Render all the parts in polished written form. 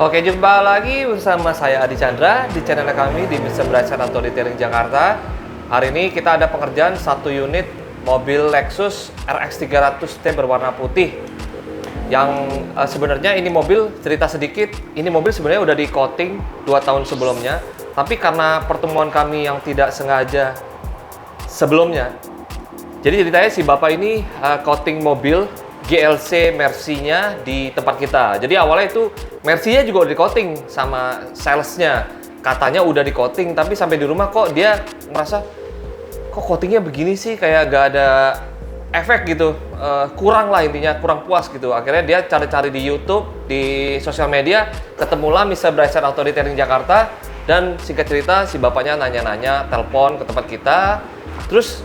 Oke, jumpa lagi bersama saya Adi Chandra di channel kami di Mr. Bright Auto Detailing Jakarta. Hari ini kita ada pengerjaan satu unit mobil Lexus RX 300T berwarna putih. Yang sebenarnya ini mobil, cerita sedikit, ini mobil sebenarnya udah di coating 2 tahun sebelumnya. Tapi karena pertemuan kami yang tidak sengaja sebelumnya, jadi ceritanya si bapak ini coating mobil GLC Mercy-nya di tempat kita. Jadi awalnya itu Mercy-nya juga udah di coating sama salesnya. Katanya udah di coating, tapi sampai di rumah kok dia ngerasa kok coatingnya begini sih, kayak gak ada efek gitu. Kurang lah intinya, kurang puas gitu. Akhirnya dia cari-cari di YouTube, di sosial media, ketemulah Mr. Bright Auto Detailing Jakarta. Dan singkat cerita si bapaknya nanya-nanya, telepon ke tempat kita. Terus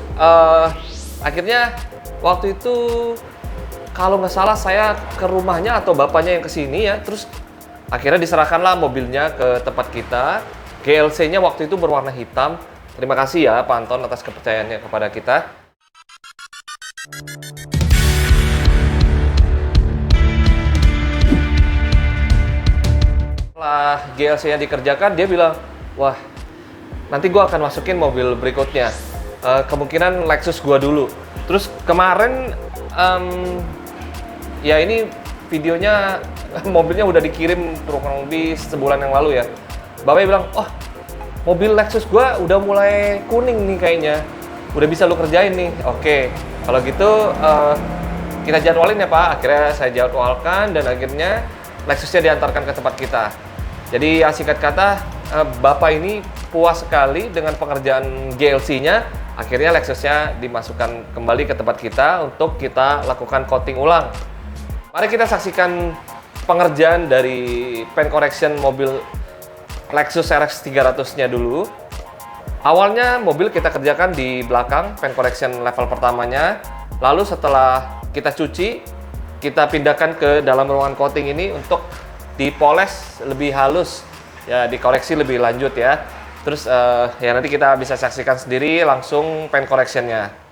akhirnya waktu itu kalau nggak salah saya ke rumahnya atau bapaknya yang kesini ya, terus akhirnya diserahkanlah mobilnya ke tempat kita. GLC-nya waktu itu berwarna hitam. Terima kasih ya Pak Anton atas kepercayaannya kepada kita. Setelah GLC-nya dikerjakan, dia bilang, wah nanti gua akan masukin mobil berikutnya. Kemungkinan Lexus gua dulu. Terus kemarin ya ini videonya mobilnya udah dikirim kurang lebih sebulan yang lalu ya. Bapaknya bilang, oh mobil Lexus gua udah mulai kuning nih kayaknya, udah bisa lu kerjain nih. Oke, kalau gitu kita jadwalin ya Pak. Akhirnya saya jadwalkan dan akhirnya Lexusnya diantarkan ke tempat kita. Jadi singkat kata, bapak ini puas sekali dengan pengerjaan GLC-nya. Akhirnya Lexusnya dimasukkan kembali ke tempat kita untuk kita lakukan coating ulang. Mari kita saksikan pengerjaan dari paint correction mobil Lexus RX 300-nya dulu. Awalnya mobil kita kerjakan di belakang, paint correction level pertamanya. Lalu setelah kita cuci, kita pindahkan ke dalam ruangan coating ini untuk dipoles lebih halus, ya dikoreksi lebih lanjut ya. Terus ya nanti kita bisa saksikan sendiri langsung paint correction-nya.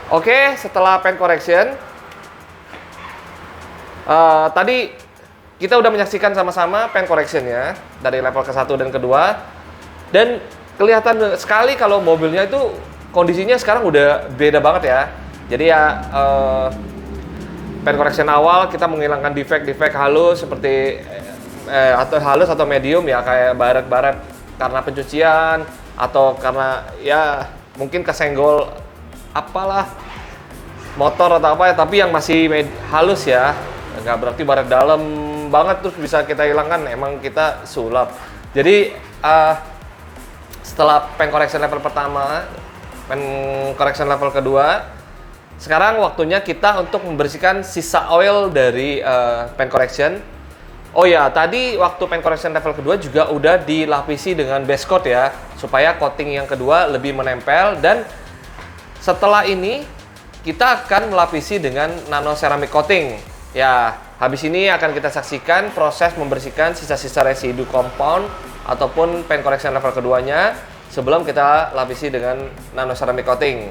Oke, setelah paint correction, tadi kita udah menyaksikan sama-sama paint correction-nya dari level ke-1 dan kedua, dan kelihatan sekali kalau mobilnya itu kondisinya sekarang udah beda banget ya. Jadi ya paint correction awal kita menghilangkan defect-defect halus seperti atau halus atau medium ya, kayak baret-baret karena pencucian atau karena ya mungkin kesenggol apalah motor atau apa ya, tapi yang masih halus ya, nggak berarti baret dalam banget terus bisa kita hilangkan, emang kita sulap. Jadi setelah paint correction level pertama, paint correction level kedua, sekarang waktunya kita untuk membersihkan sisa oil dari paint correction. Oh ya, tadi waktu paint correction level kedua juga udah dilapisi dengan base coat ya, supaya coating yang kedua lebih menempel. Dan setelah ini kita akan melapisi dengan nano ceramic coating. Ya, habis ini akan kita saksikan proses membersihkan sisa-sisa residu compound ataupun paint correction level keduanya sebelum kita lapisi dengan nano ceramic coating.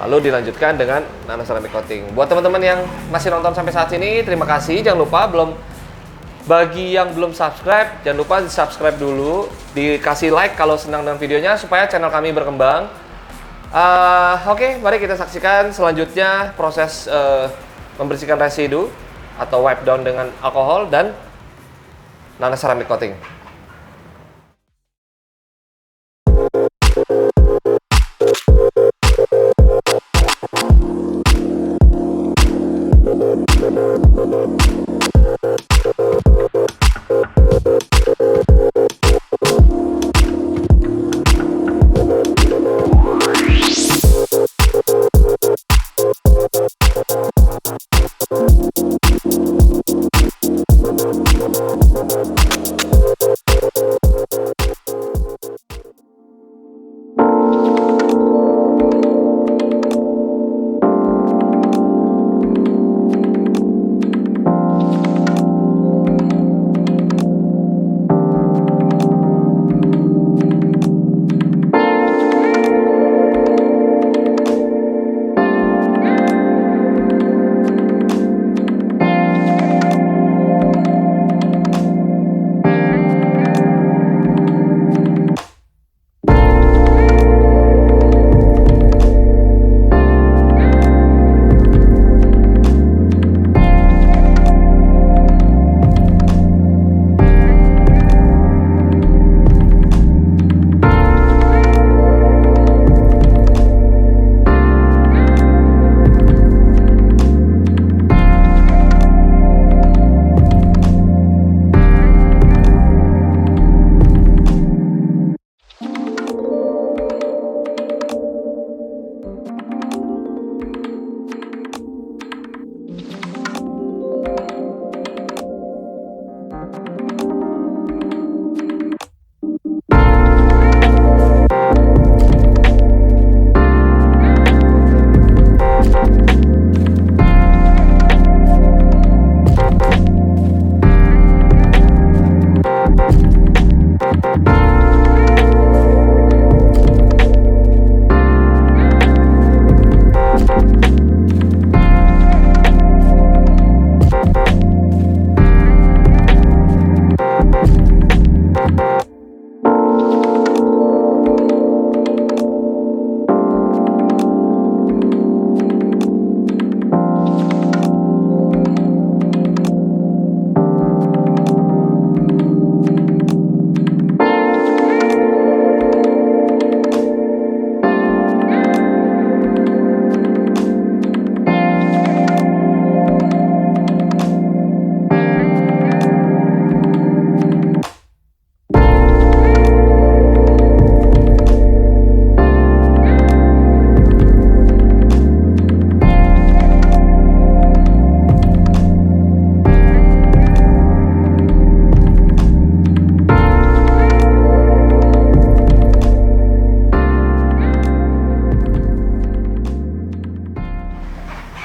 lalu dilanjutkan dengan nano ceramic coating. Buat teman-teman yang masih nonton sampai saat ini, terima kasih. Jangan lupa bagi yang belum subscribe, jangan lupa di subscribe dulu, dikasih like kalau senang dengan videonya supaya channel kami berkembang. Oke, mari kita saksikan selanjutnya proses membersihkan residu atau wipe down dengan alkohol dan nano ceramic coating.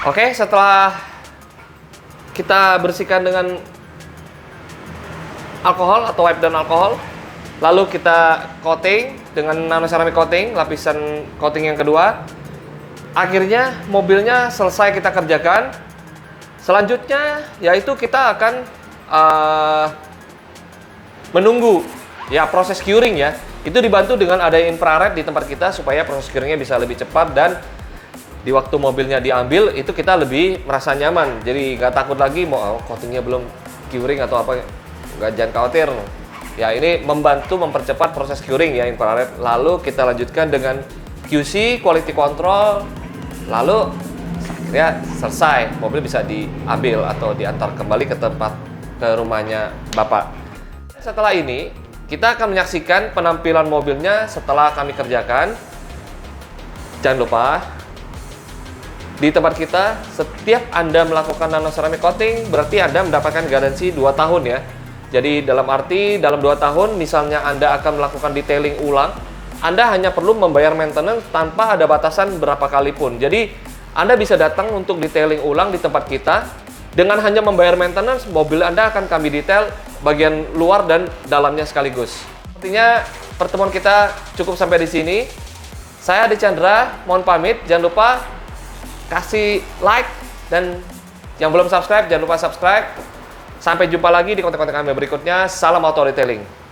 Oke, setelah kita bersihkan dengan alkohol atau wipe down alkohol, lalu kita coating dengan nano ceramic coating, lapisan coating yang kedua. Akhirnya mobilnya selesai kita kerjakan. Selanjutnya yaitu kita akan menunggu ya proses curing ya. Itu dibantu dengan ada infrared di tempat kita supaya proses curingnya bisa lebih cepat, dan di waktu mobilnya diambil itu kita lebih merasa nyaman. Jadi nggak takut lagi mau coatingnya belum curing atau apa, jangan khawatir. Ya, ini membantu mempercepat proses curing ya infrared. Lalu kita lanjutkan dengan QC, quality control. Lalu ya selesai, mobil bisa diambil atau diantar kembali ke rumahnya Bapak. Setelah ini kita akan menyaksikan penampilan mobilnya setelah kami kerjakan. Jangan lupa, di tempat kita, setiap Anda melakukan nano ceramic coating, berarti Anda mendapatkan garansi 2 tahun ya. Jadi dalam arti, dalam 2 tahun, misalnya Anda akan melakukan detailing ulang, Anda hanya perlu membayar maintenance tanpa ada batasan berapa kali pun. Jadi, Anda bisa datang untuk detailing ulang di tempat kita, dengan hanya membayar maintenance, mobil Anda akan kami detail bagian luar dan dalamnya sekaligus. Artinya, pertemuan kita cukup sampai di sini. Saya Adi Chandra, mohon pamit. Jangan lupa kasih like, dan yang belum subscribe, jangan lupa subscribe. Sampai jumpa lagi di konten-konten kami berikutnya. Salam auto retailing.